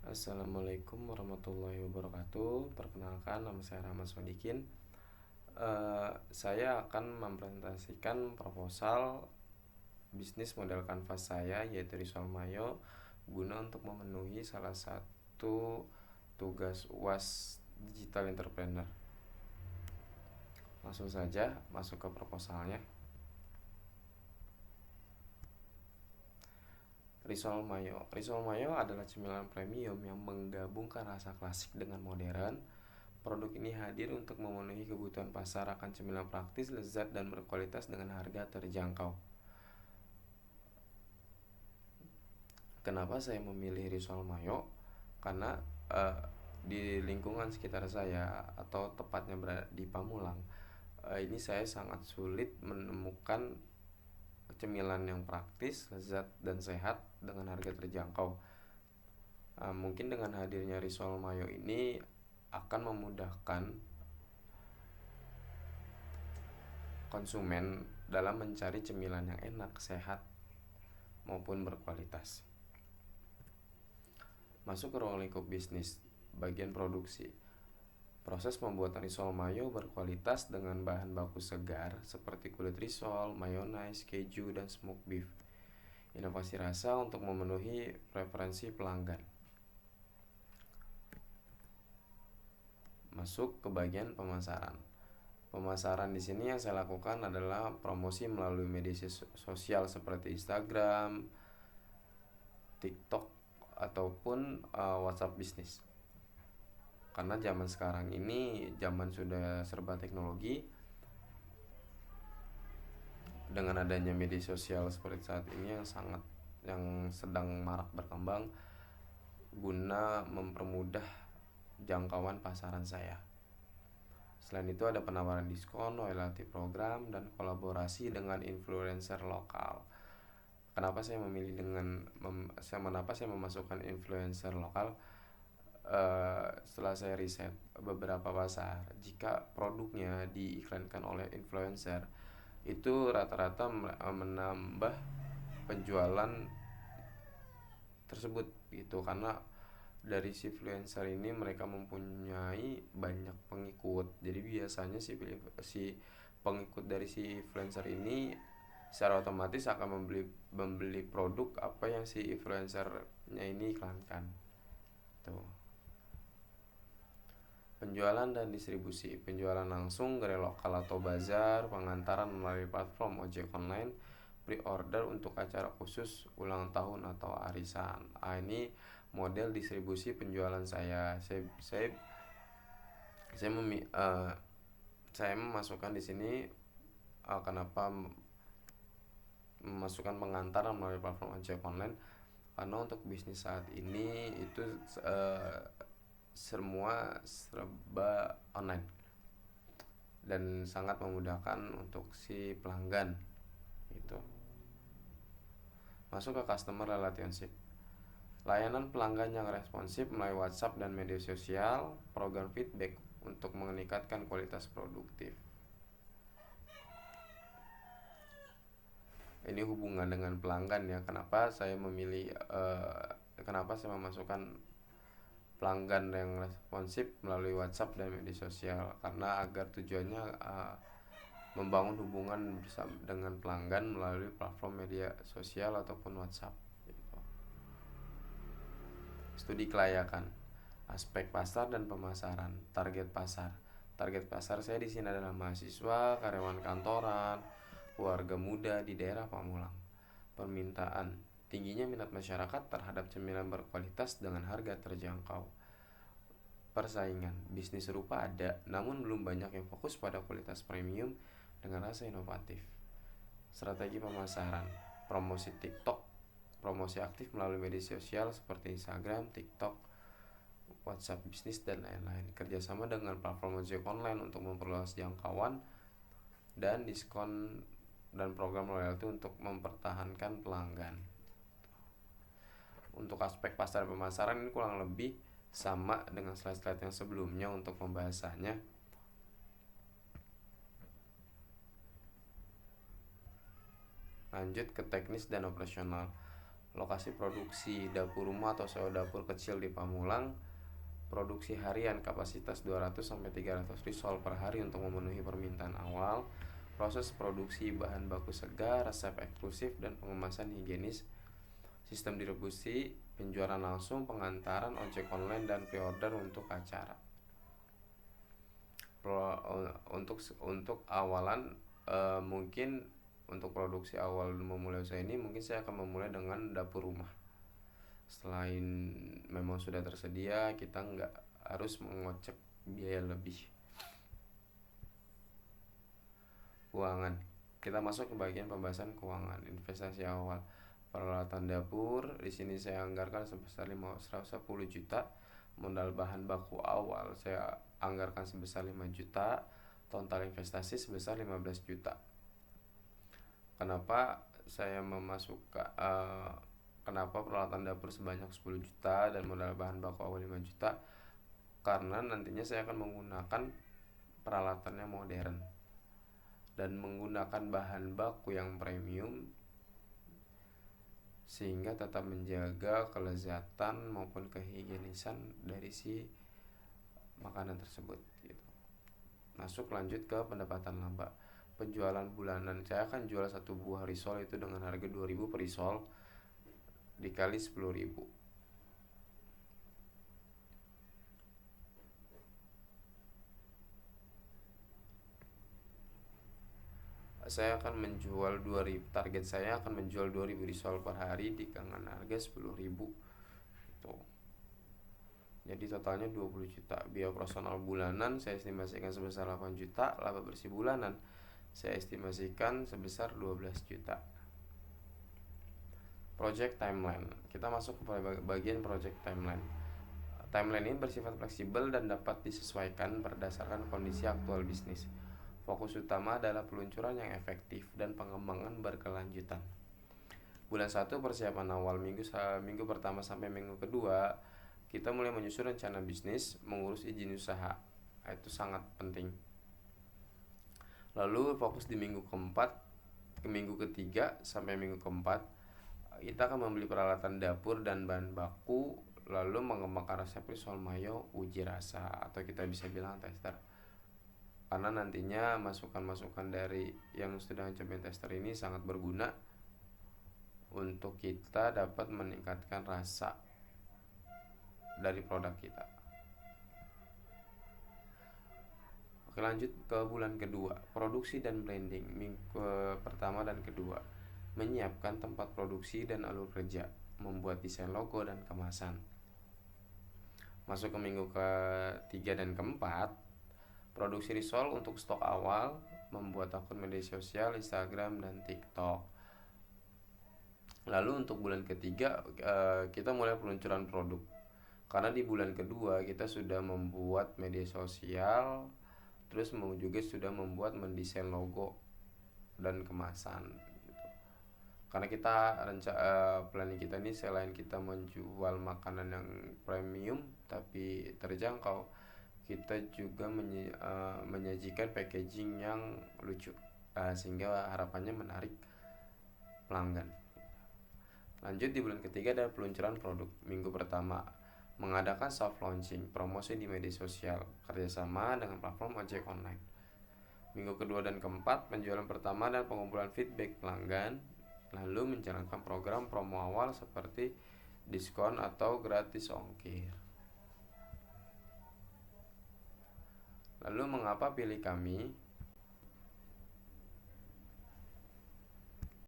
Assalamualaikum warahmatullahi wabarakatuh. Perkenalkan, nama saya Rahmat Sodikin. Saya akan mempresentasikan proposal bisnis model kanvas saya, yaitu Risol Mayo, guna untuk memenuhi salah satu tugas UAS Digital Entrepreneur. Langsung saja masuk ke proposalnya. Risol Mayo adalah cemilan premium yang menggabungkan rasa klasik dengan modern. Produk ini hadir untuk memenuhi kebutuhan pasar akan cemilan praktis, lezat, dan berkualitas dengan harga terjangkau. Kenapa saya memilih Risol Mayo? Karena di lingkungan sekitar saya, atau tepatnya berada di Pamulang, ini saya sangat sulit menemukan cemilan yang praktis, lezat, dan sehat dengan harga terjangkau. Mungkin dengan hadirnya Risol Mayo ini akan memudahkan konsumen dalam mencari cemilan yang enak, sehat, maupun berkualitas. Masuk ke ruang lingkup bisnis, bagian produksi. Proses pembuatan risol mayo berkualitas dengan bahan baku segar seperti kulit risol, mayonnaise, keju, dan smoked beef. Inovasi rasa untuk memenuhi preferensi pelanggan. Masuk ke bagian pemasaran. Pemasaran di sini yang saya lakukan adalah promosi melalui media sosial seperti Instagram, TikTok, ataupun WhatsApp bisnis. Karena zaman sekarang ini zaman sudah serba teknologi. Dengan adanya media sosial seperti saat ini yang sedang marak berkembang, guna mempermudah jangkauan pasaran saya. Selain itu ada penawaran diskon, loyalty program, dan kolaborasi dengan influencer lokal. Kenapa saya memasukkan influencer lokal? Setelah saya riset beberapa pasar, jika produknya diiklankan oleh influencer, itu rata-rata menambah penjualan tersebut gitu, karena dari si influencer ini mereka mempunyai banyak pengikut. Jadi biasanya si pengikut dari si influencer ini secara otomatis akan membeli produk apa yang si influencernya ini iklankan. Tuh. Penjualan dan distribusi. Penjualan langsung, gerai lokal atau bazar, pengantaran melalui platform ojek online, pre-order untuk acara khusus, ulang tahun atau arisan. Ini model distribusi penjualan saya. Saya memasukkan di sini kenapa memasukkan pengantaran melalui platform ojek online, karena untuk bisnis saat ini itu semua serba online dan sangat memudahkan untuk si pelanggan gitu. Masuk ke customer relationship. Layanan pelanggan yang responsif melalui WhatsApp dan media sosial, program feedback untuk meningkatkan kualitas produktif. Ini hubungan dengan pelanggan ya. Kenapa saya memasukkan pelanggan yang responsif melalui WhatsApp dan media sosial? Karena agar tujuannya membangun hubungan bersama dengan pelanggan melalui platform media sosial ataupun WhatsApp gitu. Studi kelayakan, aspek pasar dan pemasaran. Target pasar saya di sini adalah mahasiswa, karyawan kantoran, keluarga muda di daerah Pamulang. Permintaan, tingginya minat masyarakat terhadap cemilan berkualitas dengan harga terjangkau. Persaingan, bisnis serupa ada, namun belum banyak yang fokus pada kualitas premium dengan rasa inovatif. Strategi pemasaran, promosi TikTok, promosi aktif melalui media sosial seperti Instagram, TikTok, WhatsApp bisnis, dan lain-lain. Kerjasama dengan platform ojek online untuk memperluas jangkauan, dan diskon dan program loyalty untuk mempertahankan pelanggan. Untuk aspek pasar pemasaran ini kurang lebih sama dengan slide-slide yang sebelumnya untuk pembahasannya. Lanjut ke teknis dan operasional. lokasi produksi dapur umum atau sewa dapur kecil di Pamulang, produksi harian kapasitas 200 sampai 300 risol per hari untuk memenuhi permintaan awal, proses produksi bahan baku segar, resep eksklusif dan pengemasan higienis, sistem distribusi, penjualan langsung, pengantaran, ojek online dan pre-order untuk acara. Untuk awalan mungkin untuk produksi awal memulai usaha ini mungkin saya akan memulai dengan dapur rumah. Selain memang sudah tersedia, kita nggak harus mengocek biaya lebih. Keuangan, kita masuk ke bagian pembahasan keuangan. Investasi awal, peralatan dapur, di sini saya anggarkan sebesar 110 juta. Modal bahan baku awal saya anggarkan sebesar 5 juta. Total investasi sebesar 15 juta. Kenapa saya memasukkan kenapa peralatan dapur sebanyak 10 juta dan modal bahan baku awal 5 juta? Karena nantinya saya akan menggunakan peralatannya modern dan menggunakan bahan baku yang premium sehingga tetap menjaga kelezatan maupun kehigienisan dari si makanan tersebut gitu. Masuk lanjut ke pendapatan laba. Penjualan bulanan, saya akan jual satu buah risol itu dengan harga 2.000 per risol dikali 10.000. Saya akan menjual 2.000, target saya akan menjual 2.000 risol per hari dengan harga 10.000 gitu. Jadi totalnya 20 juta. Biaya operasional bulanan saya estimasikan sebesar 8 juta. Laba bersih bulanan saya estimasikan sebesar 12 juta. Project timeline. Kita masuk ke bagian project timeline. Timeline ini bersifat fleksibel dan dapat disesuaikan berdasarkan kondisi aktual bisnis. Fokus utama adalah peluncuran yang efektif dan pengembangan berkelanjutan. Bulan 1 persiapan awal, minggu pertama sampai minggu kedua kita mulai menyusun rencana bisnis, mengurus izin usaha. Itu sangat penting. Lalu fokus di minggu keempat ke minggu ketiga sampai minggu keempat kita akan membeli peralatan dapur dan bahan baku, lalu mengembangkan resep risol mayo uji rasa atau kita bisa bilang tester. Karena nantinya masukan-masukan dari yang sudah mencoba tester ini sangat berguna untuk kita dapat meningkatkan rasa dari produk kita. Oke, lanjut ke bulan kedua, produksi dan branding. Minggu pertama dan kedua, menyiapkan tempat produksi dan alur kerja, membuat desain logo dan kemasan. Masuk ke minggu ketiga dan keempat, produksi risol untuk stok awal, membuat akun media sosial, Instagram dan TikTok. Lalu untuk bulan ketiga kita mulai peluncuran produk. Karena di bulan kedua kita sudah membuat media sosial, terus juga sudah mendesain logo dan kemasan gitu. Karena kita planning kita ini selain kita menjual makanan yang premium tapi terjangkau, kita juga menyajikan packaging yang lucu sehingga harapannya menarik pelanggan. Lanjut di bulan ketiga adalah peluncuran produk. Minggu pertama mengadakan soft launching, promosi di media sosial, kerjasama dengan platform ojek online. Minggu kedua dan keempat penjualan pertama dan pengumpulan feedback pelanggan, lalu menjalankan program promo awal seperti diskon atau gratis ongkir. Lalu mengapa pilih kami?